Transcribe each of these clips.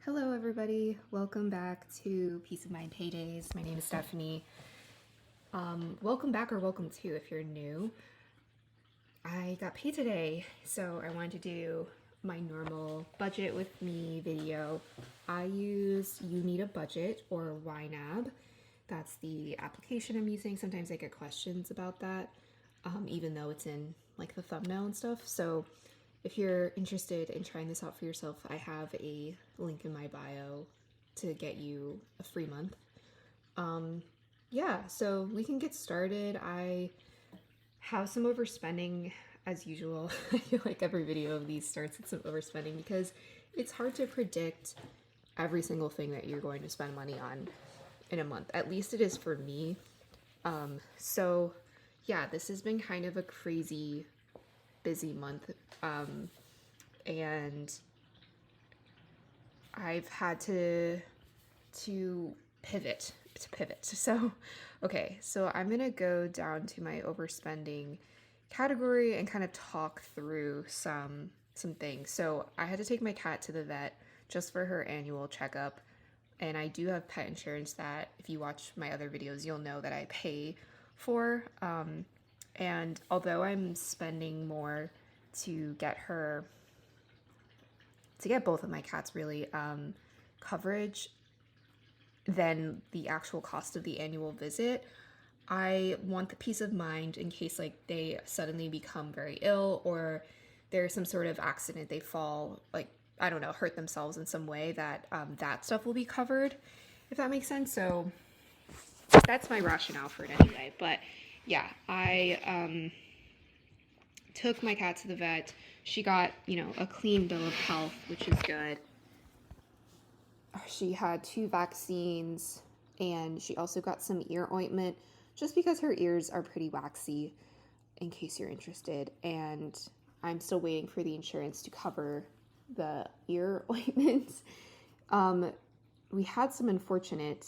Hello everybody, welcome back to Peace of Mind Paydays. My name is Stephanie. Welcome back or welcome to if you're new. I got paid today, so I wanted to do my normal budget with me video. I use You Need a Budget or YNAB. That's the application I'm using. Sometimes I get questions about that, even though it's in like the thumbnail and stuff. So if you're interested in trying this out for yourself, I have a link in my bio to get you a free month. Yeah, so we can get started. I have some overspending as usual. I feel like every video of these starts with some overspending because it's hard to predict every single thing that you're going to spend money on in a month. At least it is for me. So yeah, this has been kind of a crazy busy month, and I've had to pivot. So okay, so I'm gonna go down to my overspending category and kind of talk through some things. So I had to take my cat to the vet just for her annual checkup, and I do have pet insurance that if you watch my other videos you'll know that I pay for. And although I'm spending more to get both of my cats really coverage than the actual cost of the annual visit, I want the peace of mind in case like they suddenly become very ill or there's some sort of accident, they fall, like, I don't know, hurt themselves in some way, that that stuff will be covered, if that makes sense. So that's my rationale for it anyway. But yeah, I took my cat to the vet. She got, a clean bill of health, which is good. She had 2 vaccines, and she also got some ear ointment, just because her ears are pretty waxy, in case you're interested. And I'm still waiting for the insurance to cover the ear ointment. We had some unfortunate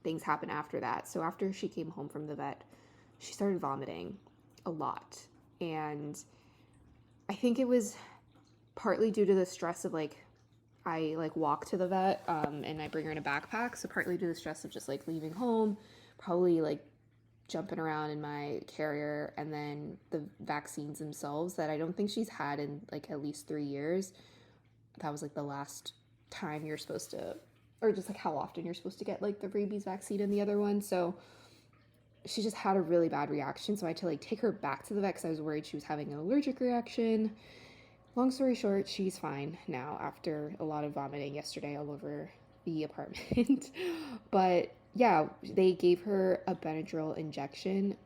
things happen after that. So after she came home from the vet, she started vomiting a lot. And I think it was partly due to the stress of I walk to the vet, and I bring her in a backpack. So partly due to the stress of just leaving home, probably jumping around in my carrier, and then the vaccines themselves that I don't think she's had in at least 3 years. That was the last time you're supposed to, or just how often you're supposed to get the rabies vaccine and the other one. So she just had a really bad reaction. So I had to take her back to the vet because I was worried she was having an allergic reaction. Long story short, she's fine now after a lot of vomiting yesterday all over the apartment. But yeah, they gave her a Benadryl injection,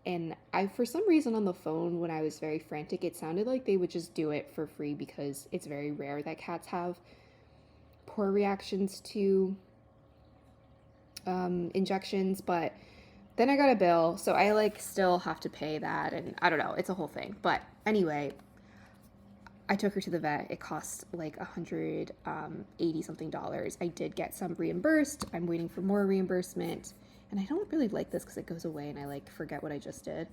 and for some reason on the phone when I was very frantic, it sounded like they would just do it for free because it's very rare that cats have poor reactions to injections. But then I got a bill, so I still have to pay that, and I don't know, it's a whole thing. But anyway, I took her to the vet. It cost $180 something. I did get some reimbursed. I'm waiting for more reimbursement, and I don't really like this because it goes away and I forget what I just did.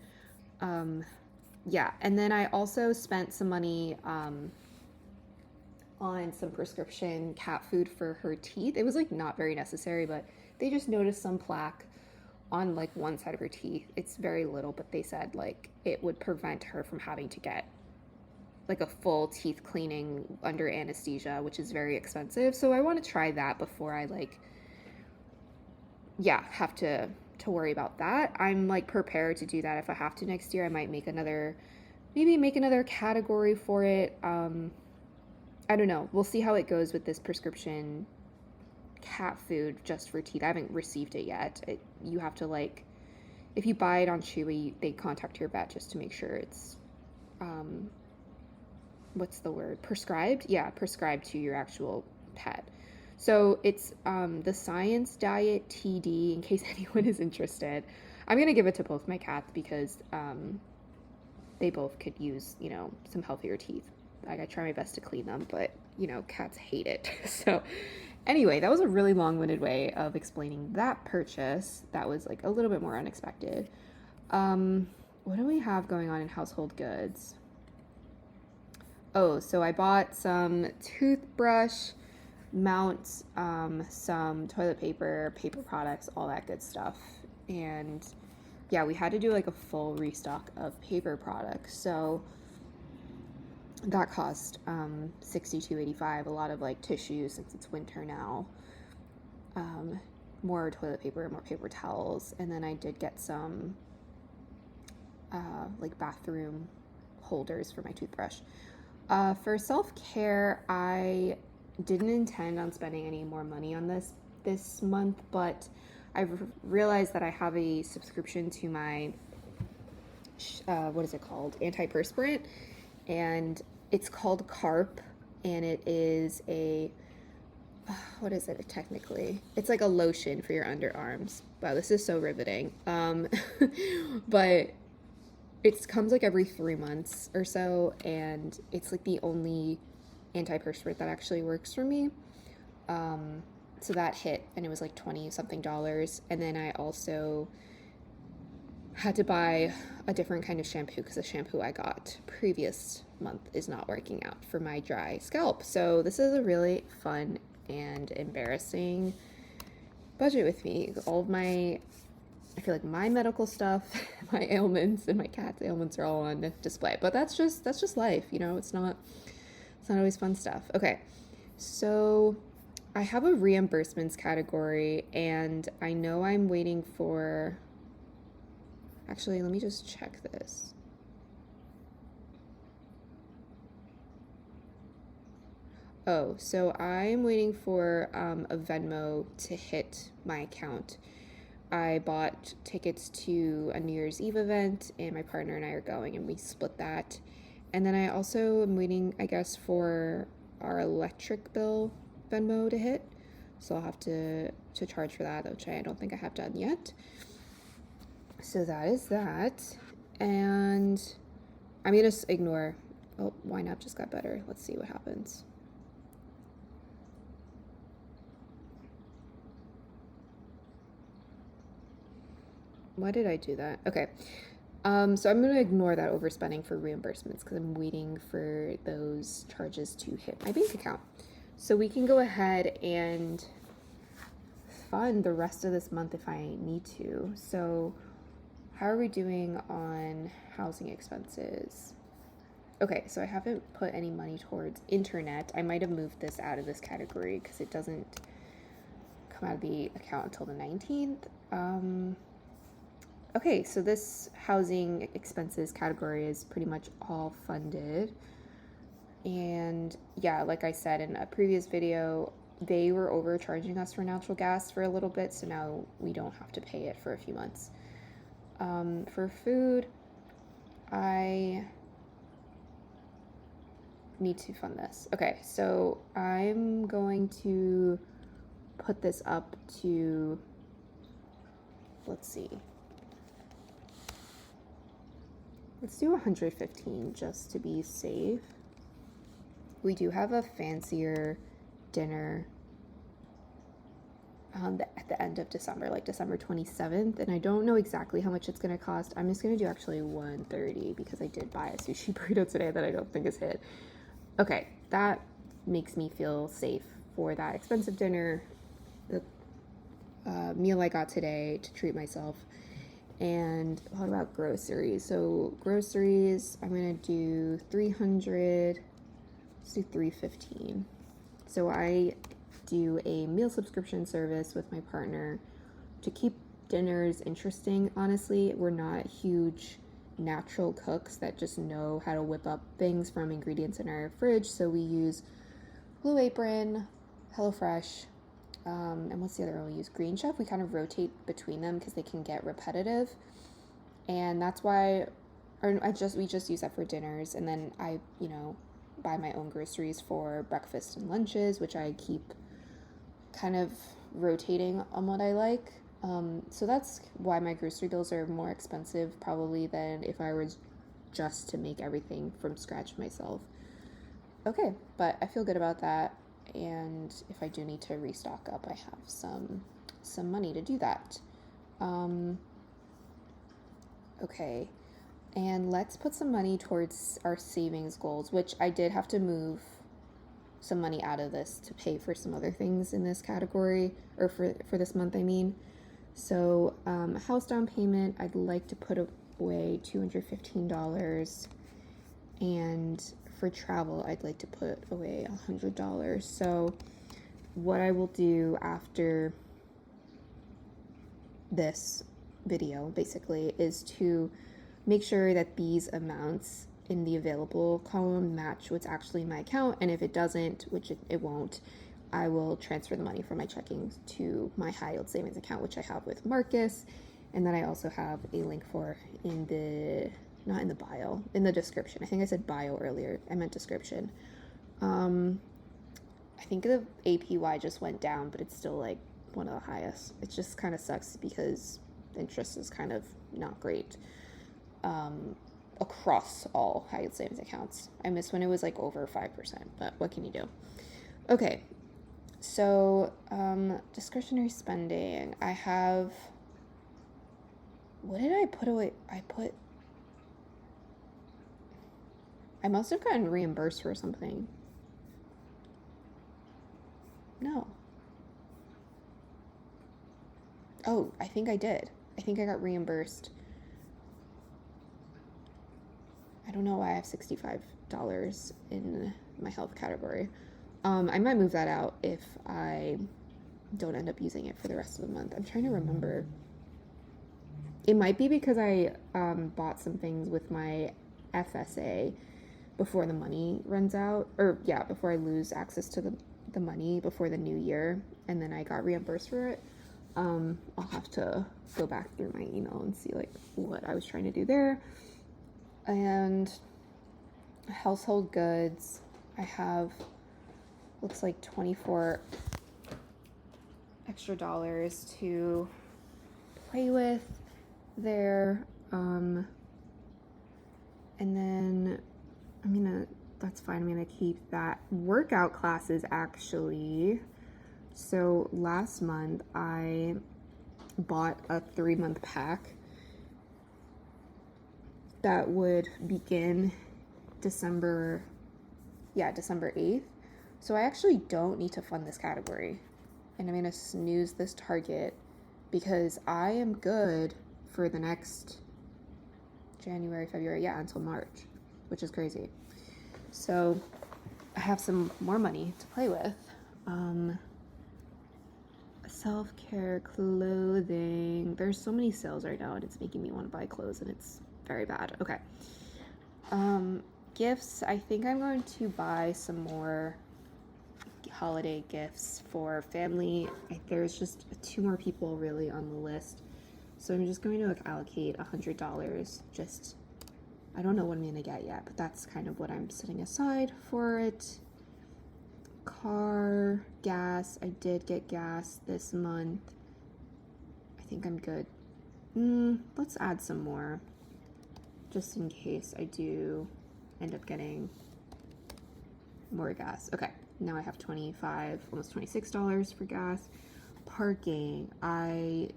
Yeah, and then I also spent some money on some prescription cat food for her teeth. It was not very necessary, but they just noticed some plaque on one side of her teeth. It's very little, but they said it would prevent her from having to get a full teeth cleaning under anesthesia, which is very expensive. So I want to try that before I have to worry about that. I'm prepared to do that if I have to next year. I might make another category for it. I don't know. We'll see how it goes with this prescription cat food just for teeth. I haven't received it yet. You have to if you buy it on Chewy, they contact your vet just to make sure it's what's the word? Prescribed? Yeah, prescribed to your actual pet. So it's the Science Diet TD, in case anyone is interested. I'm going to give it to both my cats because they both could use, some healthier teeth. I try my best to clean them, but, cats hate it. So anyway, that was a really long-winded way of explaining that purchase. That was a little bit more unexpected. What do we have going on in household goods? Oh, so I bought some toothbrush. mount some toilet paper, paper products, all that good stuff. And yeah, we had to do like a full restock of paper products. So that cost $62.85. A lot of like tissues since it's winter now. More toilet paper, more paper towels, and then I did get some like bathroom holders for my toothbrush. For self-care, I didn't intend on spending any more money on this month, but I've realized that I have a subscription to my what is it called? Antiperspirant, and it's called Carp, and it is a what is it technically? It's like a lotion for your underarms. Wow, this is so riveting. But it comes like every 3 months or so, and it's like the only antiperspirant that actually works for me. So that hit, and it was like 20 something dollars. And then I also had to buy a different kind of shampoo because the shampoo I got previous month is not working out for my dry scalp. So this is a really fun and embarrassing budget with me. All of my, I feel like my medical stuff, my ailments, and my cat's ailments are all on display. But that's just life, you know. It's not always fun stuff. Okay, so I have a reimbursements category, and I know I'm waiting for. Actually, let me just check this. Oh, so I'm waiting for a Venmo to hit my account. I bought tickets to a New Year's Eve event, and my partner and I are going, and we split that. And then I also am waiting, I guess, for our electric bill Venmo to hit. So I'll have to charge for that, which I don't think I have done yet. So that is that. And I'm going to ignore. Oh, YNAB just got better. Let's see what happens. Why did I do that? Okay. So I'm going to ignore that overspending for reimbursements because I'm waiting for those charges to hit my bank account. So we can go ahead and fund the rest of this month if I need to. So how are we doing on housing expenses? Okay, so I haven't put any money towards internet. I might have moved this out of this category because it doesn't come out of the account until the 19th. Okay, so this housing expenses category is pretty much all funded. And yeah, like I said in a previous video, they were overcharging us for natural gas for a little bit, so now we don't have to pay it for a few months. For food, I need to fund this. Okay, so I'm going to put this up to, let's see. Let's do 115 just to be safe. We do have a fancier dinner at the end of December, like December 27th, and I don't know exactly how much it's going to cost. I'm just going to do actually 130 because I did buy a sushi burrito today that I don't think is hit. Okay, that makes me feel safe for that expensive dinner, the meal I got today to treat myself. And what about groceries? So groceries, I'm going to do 300, let's do 315. So I do a meal subscription service with my partner to keep dinners interesting. Honestly, we're not huge natural cooks that just know how to whip up things from ingredients in our fridge. So we use Blue Apron, HelloFresh, and what's the other one we use? Green Chef. We kind of rotate between them because they can get repetitive, and that's why, we just use that for dinners, and then I, buy my own groceries for breakfast and lunches, which I keep kind of rotating on what I like. So that's why my grocery bills are more expensive probably than if I was just to make everything from scratch myself. Okay, but I feel good about that. And if I do need to restock up, I have some money to do that. Okay, and let's put some money towards our savings goals, which I did have to move some money out of this to pay for some other things in this category, or for this month, I mean. So house down payment, I'd like to put away $215, and for travel, I'd like to put away $100. So what I will do after this video basically is to make sure that these amounts in the available column match what's actually in my account, and if it doesn't, which it won't, I will transfer the money from my checking to my high yield savings account, which I have with Marcus, and that I also have a link for in the, not in the bio, in the description. I think I said bio earlier, I meant description. I think the APY just went down, but it's still like one of the highest. It just kind of sucks because the interest is kind of not great across all high yield savings accounts. I miss when it was like over 5%, but what can you do? Okay, so discretionary spending. I have, what did I put away? I must have gotten reimbursed for something. No. Oh, I think I did. I think I got reimbursed. I don't know why I have $65 in my health category. I might move that out if I don't end up using it for the rest of the month. I'm trying to remember. It might be because I bought some things with my FSA before the money runs out, or yeah, before I lose access to the money before the new year, and then I got reimbursed for it. I'll have to go back through my email and see like what I was trying to do there. And household goods, I have, looks like 24 extra dollars to play with there. And then that's fine. I'm gonna keep that. Workout classes, actually. So last month I bought a 3-month pack that would begin December 8th. So I actually don't need to fund this category. And I'm gonna snooze this target because I am good for the next January, February, until March, which is crazy. So I have some more money to play with. Self-care, clothing. There's so many sales right now and it's making me want to buy clothes and it's very bad. Okay. Gifts. I think I'm going to buy some more holiday gifts for family. There's just 2 more people really on the list. So I'm just going to allocate $100. I don't know what I'm going to get yet, but that's kind of what I'm setting aside for it. Car, gas. I did get gas this month. I think I'm good. Let's add some more, just in case I do end up getting more gas. Okay, now I have $25, almost $26 for gas. Parking. I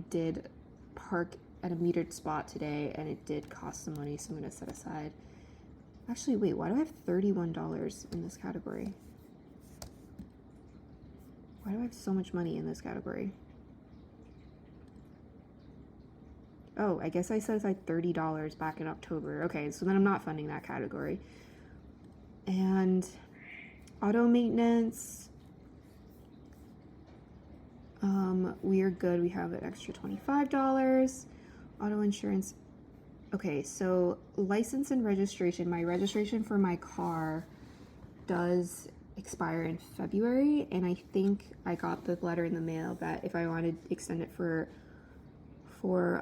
did park at a metered spot today and it did cost some money, so I'm going to set aside. Actually, wait, why do I have $31 in this category? Why do I have so much money in this category? Oh, I guess I set aside $30 back in October. Okay, so then I'm not funding that category. And auto maintenance. We are good. We have an extra $25. Auto insurance. Okay, so license and registration. My registration for my car does expire in February, and I think I got the letter in the mail that if I wanted to extend it for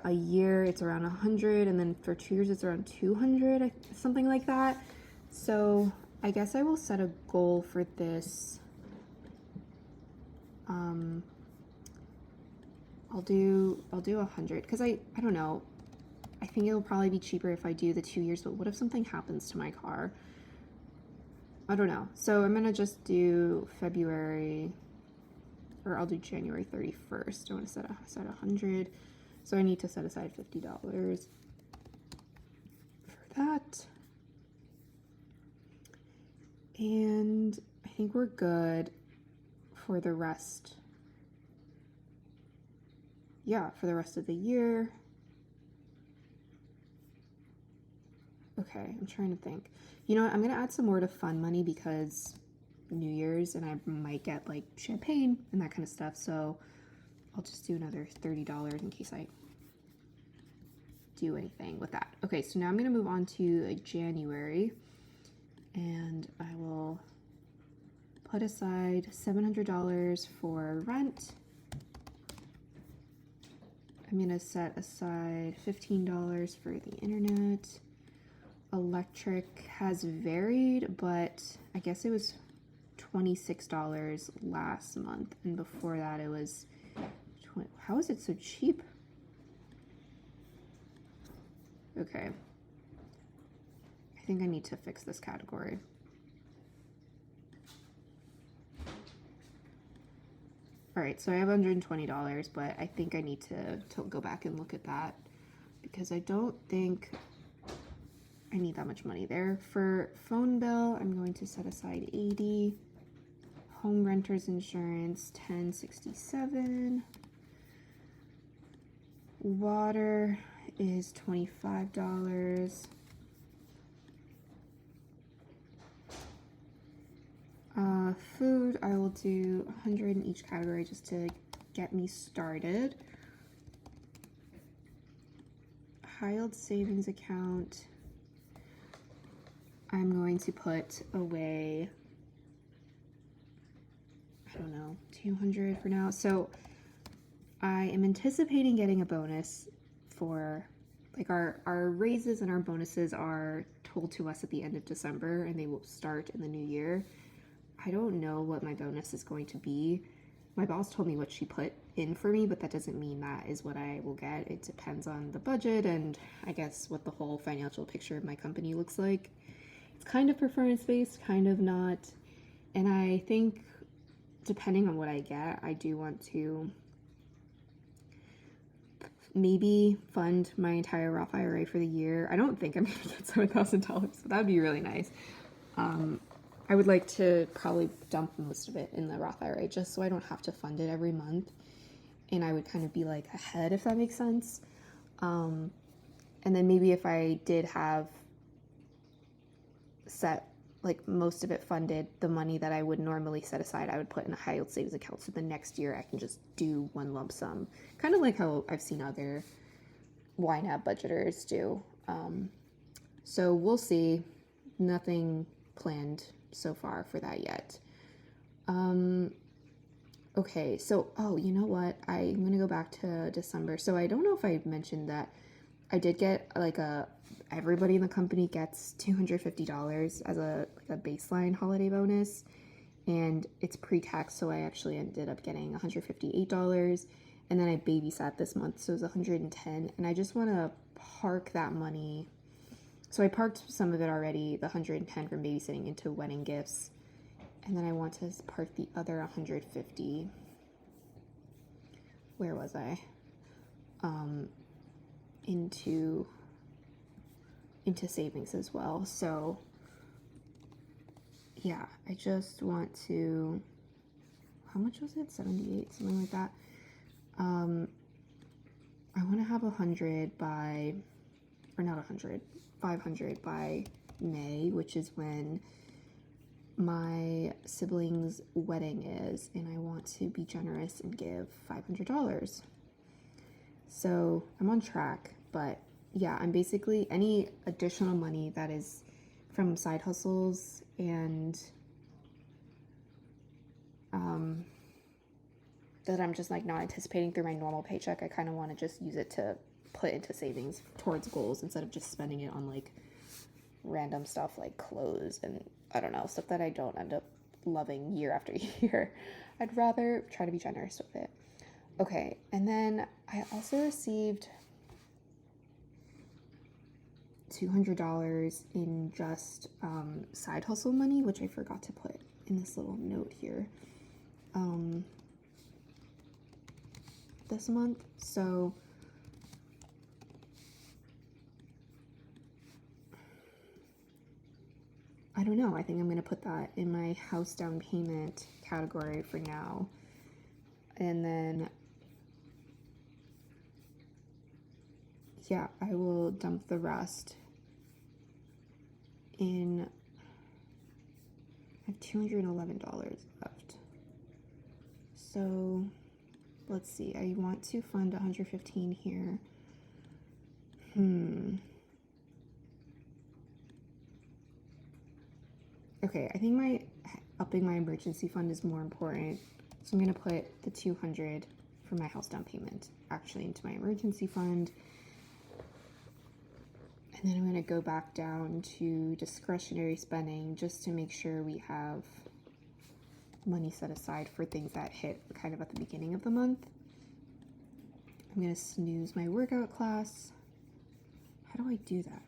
a year, it's around 100, and then for 2 years, it's around 200, something like that. So I guess I will set a goal for this. I'll do 100 because I don't know. I think it'll probably be cheaper if I do the 2 years, but what if something happens to my car? I don't know. So I'm gonna just do February, or I'll do January 31st. I want to set 100. So I need to set aside $50 for that. And I think we're good for the rest. Yeah, for the rest of the year. Okay, I'm trying to think. You know what? I'm going to add some more to fun money because New Year's and I might get like champagne and that kind of stuff. So I'll just do another $30 in case I do anything with that. Okay, so now I'm going to move on to January and I will put aside $700 for rent. I'm going to set aside $15 for the internet. Electric has varied, but I guess it was $26 last month, and before that it was how is it so cheap? Okay, I think I need to fix this category. All right, so I have $120, but I think I need to go back and look at that because I don't think I need that much money there. For phone bill, I'm going to set aside $80. Home renter's insurance, $10.67. Water is $25. Food, I will do $100 in each category just to get me started. High yield savings account, I'm going to put away, I don't know, $200 for now. So I am anticipating getting a bonus for, like, our raises and our bonuses are told to us at the end of December and they will start in the new year. I don't know what my bonus is going to be. My boss told me what she put in for me, but that doesn't mean that is what I will get. It depends on the budget and I guess what the whole financial picture of my company looks like. It's kind of performance-based, kind of not. And I think depending on what I get, I do want to maybe fund my entire Roth IRA for the year. I don't think I'm going to get $7,000, but that would be really nice. I would like to probably dump most of it in the Roth IRA just so I don't have to fund it every month. And I would kind of be like ahead, if that makes sense. And then maybe if I did have set like most of it funded, the money that I would normally set aside, I would put in a high yield savings account. So the next year I can just do one lump sum, kind of like how I've seen other YNAB budgeters do. So we'll see. Nothing planned so far for that yet. Okay, so, oh, you know what? I'm going to go back to December. So I don't know if I mentioned that I did get everybody in the company gets $250 as a baseline holiday bonus, and it's pre-tax, so I actually ended up getting $158, and then I babysat this month, so it was $110, and I just want to park that money. So I parked some of it already, the $110 from babysitting, into wedding gifts, and then I want to park the other $150. Where was I? Into savings as well. So yeah, I just want to, how much was it? 78, something like that. I want to have 100 by, or not 100, 500 by May, which is when my sibling's wedding is, and I want to be generous and give $500. So I'm on track, but yeah, I'm basically, any additional money that is from side hustles and that I'm just like not anticipating through my normal paycheck, I kind of want to just use it to put into savings towards goals instead of just spending it on like random stuff like clothes and I don't know, stuff that I don't end up loving year after year. I'd rather try to be generous with it. Okay, and then I also received $200 in just side hustle money, which I forgot to put in this little note here this month. So I don't know. I think I'm going to put that in my house down payment category for now. And then, yeah, I will dump the rest in. I have $211 left. So let's see. I want to fund 115 here. Okay, I think upping my emergency fund is more important. So I'm going to put the 200 for my house down payment actually into my emergency fund. And then I'm going to go back down to discretionary spending just to make sure we have money set aside for things that hit kind of at the beginning of the month. I'm going to snooze my workout class. How do I do that?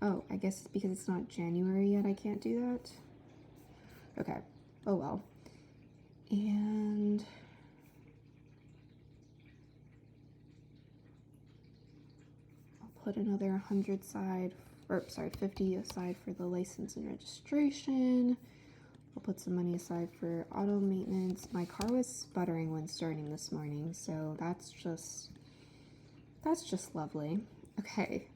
Oh, I guess because it's not January yet, I can't do that. Okay. Oh well. And I'll put another 100 aside, or sorry, 50 aside for the license and registration. I'll put some money aside for auto maintenance. My car was sputtering when starting this morning, so that's just lovely. Okay.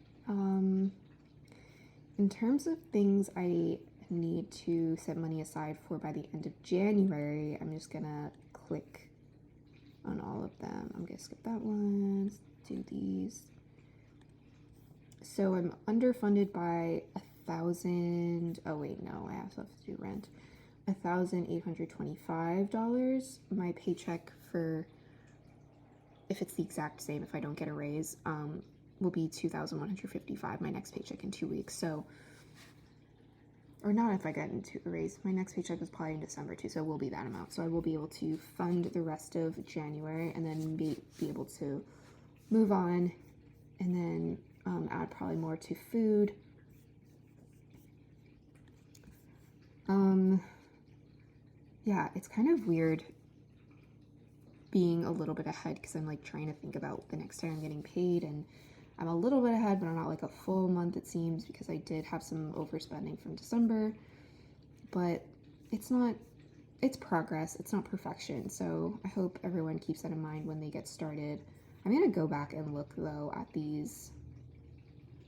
In terms of things I need to set money aside for by the end of January, I'm just gonna click on all of them. I'm gonna skip that one, let's do these. So I'm underfunded by $1,000. Oh wait, no, I also have to do rent. $1,825. My paycheck for, if it's the exact same, if I don't get a raise, will be $2,155, my next paycheck in 2 weeks. So, or not if I get into a raise. My next paycheck is probably in December too, so it will be that amount. So I will be able to fund the rest of January and then be able to move on and then add probably more to food. Yeah, it's kind of weird being a little bit ahead because I'm like trying to think about the next time I'm getting paid, and I'm a little bit ahead, but I'm not like a full month, it seems, because I did have some overspending from December. But it's progress, it's not perfection. So I hope everyone keeps that in mind when they get started. I'm gonna go back and look though at these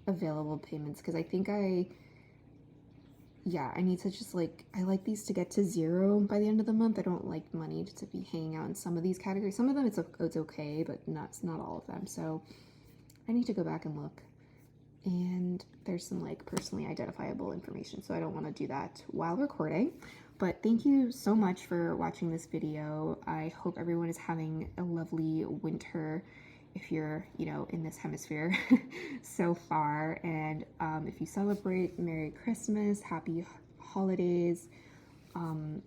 available payments because I think I need to just I like these to get to zero by the end of the month. I don't like money to be hanging out in some of these categories. Some of them it's okay, but not all of them. So I need to go back and look. And there's some personally identifiable information, so I don't want to do that while recording. But thank you so much for watching this video. I hope everyone is having a lovely winter if you're, in this hemisphere so far. And if you celebrate, Merry Christmas, Happy Holidays. And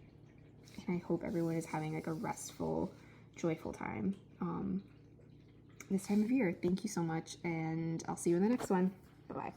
I hope everyone is having a restful, joyful time this time of year. Thank you so much, and I'll see you in the next one. Bye-bye.